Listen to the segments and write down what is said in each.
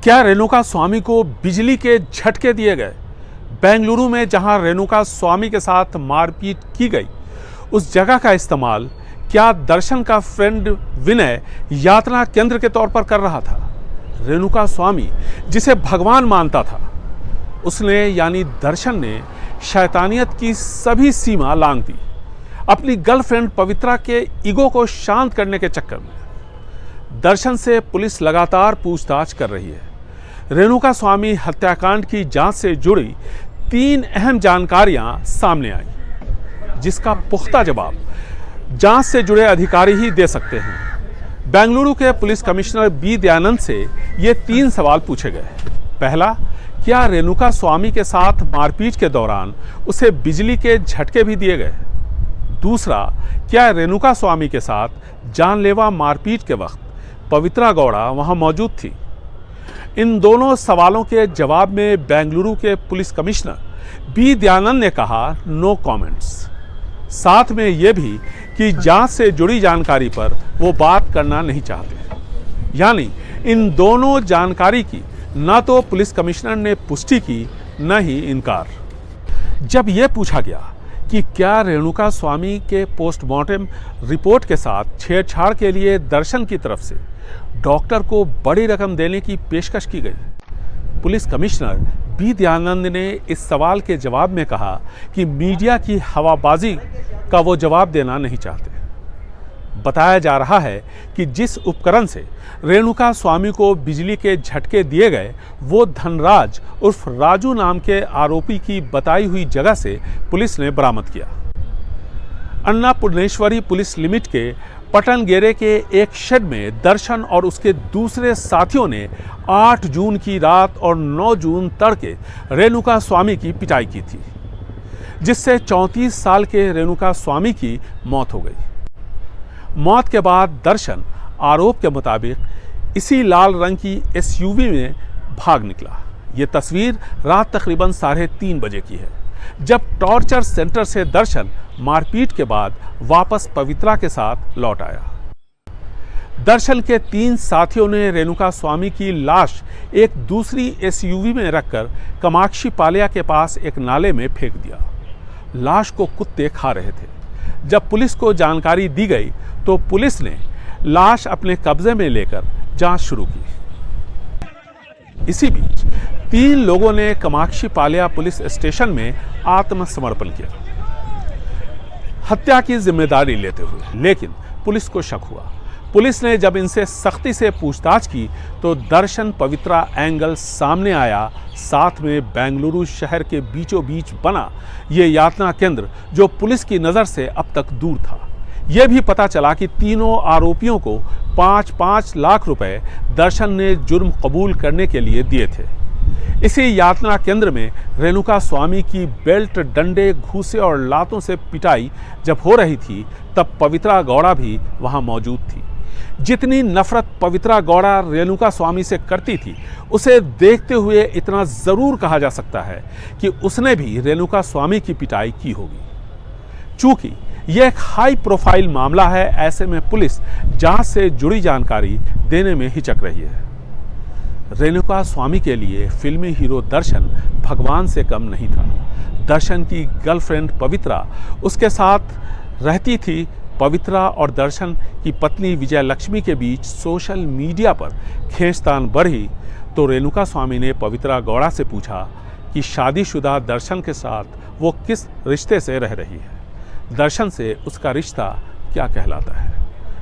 क्या रेणुका स्वामी को बिजली के झटके दिए गए? बेंगलुरु में जहां रेणुका स्वामी के साथ मारपीट की गई, उस जगह का इस्तेमाल क्या दर्शन का फ्रेंड विनय यातना केंद्र के तौर पर कर रहा था? रेणुका स्वामी जिसे भगवान मानता था, उसने यानी दर्शन ने शैतानियत की सभी सीमा लांघ दी अपनी गर्लफ्रेंड पवित्रा के ईगो को शांत करने के चक्कर में। दर्शन से पुलिस लगातार पूछताछ कर रही है। रेणुका स्वामी हत्याकांड की जांच से जुड़ी 3 अहम जानकारियां सामने आई, जिसका पुख्ता जवाब जांच से जुड़े अधिकारी ही दे सकते हैं। बेंगलुरु के पुलिस कमिश्नर बी दयानंद से ये 3 सवाल पूछे गए। पहला, क्या रेणुका स्वामी के साथ मारपीट के दौरान उसे बिजली के झटके भी दिए गए? दूसरा, क्या रेणुका स्वामी के साथ जानलेवा मारपीट के वक्त पवित्रा गौड़ा वहां मौजूद थी? इन दोनों सवालों के जवाब में बेंगलुरु के पुलिस कमिश्नर बी दयानंद ने कहा नो कमेंट्स। साथ में यह भी कि जांच से जुड़ी जानकारी पर वो बात करना नहीं चाहते। यानी इन दोनों जानकारी की न तो पुलिस कमिश्नर ने पुष्टि की, न ही इनकार। जब यह पूछा गया कि क्या रेणुका स्वामी के पोस्टमार्टम रिपोर्ट के साथ छेड़छाड़ के लिए दर्शन की तरफ से डॉक्टर को बड़ी रकम देने की पेशकश की गई, पुलिस कमिश्नर बी दयानंद ने इस सवाल के जवाब में कहा कि मीडिया की हवाबाजी का वो जवाब देना नहीं चाहते। बताया जा रहा है कि जिस उपकरण से रेणुका स्वामी को बिजली के झटके दिए गए, वो धनराज उर्फ राजू नाम के आरोपी की बताई हुई जगह से पुलिस ने बरामद किया। अन्नापूर्णेश्वरी पुलिस लिमिट के पटनगेरे के एक शेड में दर्शन और उसके दूसरे साथियों ने 8 जून की रात और 9 जून तड़के रेणुका स्वामी की पिटाई की थी, जिससे 34 साल के रेणुका स्वामी की मौत हो गई। मौत के बाद दर्शन आरोप के मुताबिक इसी लाल रंग की एसयूवी में भाग निकला। ये तस्वीर रात तकरीबन 3:30 बजे की है, जब टॉर्चर सेंटर से दर्शन मारपीट के बाद वापस पवित्रा के साथ लौट आया। दर्शन के 3 साथियों ने रेणुका स्वामी की लाश एक दूसरी एसयूवी में रखकर कामाक्षी पाल्या के पास एक नाले में फेंक दिया। लाश को कुत्ते खा रहे थे। जब पुलिस को जानकारी दी गई तो पुलिस ने लाश अपने कब्जे में लेकर जांच शुरू की। इसी बीच 3 लोगों ने कामाक्षी पाल्या पुलिस स्टेशन में आत्मसमर्पण किया, हत्या की जिम्मेदारी लेते हुए। लेकिन पुलिस को शक हुआ। पुलिस ने जब इनसे सख्ती से पूछताछ की तो दर्शन पवित्रा एंगल सामने आया। साथ में बेंगलुरु शहर के बीचों बीच बना ये यातना केंद्र, जो पुलिस की नज़र से अब तक दूर था। यह भी पता चला कि तीनों आरोपियों को 5-5 लाख रुपए दर्शन ने जुर्म कबूल करने के लिए दिए थे। इसी यातना केंद्र में रेणुका स्वामी की बेल्ट, डंडे, घूसे और लातों से पिटाई जब हो रही थी, तब पवित्रा गौड़ा भी वहां मौजूद थी। जितनी नफरत पवित्रा गौड़ा रेणुका स्वामी से करती थी, उसे देखते हुए इतना जरूर कहा जा सकता है कि उसने भी रेणुका स्वामी की पिटाई की होगी। चूंकि यह एक हाई प्रोफाइल मामला है, ऐसे में पुलिस जांच से जुड़ी जानकारी देने में हिचक रही है। रेणुका स्वामी के लिए फिल्मी हीरो दर्शन भगवान से कम नहीं था। दर्शन की गर्लफ्रेंड पवित्रा उसके साथ रहती थी। पवित्रा और दर्शन की पत्नी विजय लक्ष्मी के बीच सोशल मीडिया पर खींचतान बढ़ी तो रेणुका स्वामी ने पवित्रा गौड़ा से पूछा कि शादीशुदा दर्शन के साथ वो किस रिश्ते से रह रही है, दर्शन से उसका रिश्ता क्या कहलाता है।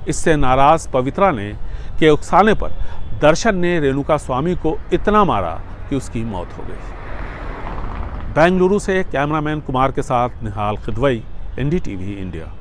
इससे नाराज पवित्रा ने के उकसाने पर दर्शन ने रेणुका स्वामी को इतना मारा कि उसकी मौत हो गई। बेंगलुरु से कैमरामैन कुमार के साथ निहाल खिदवई, NDTV इंडिया।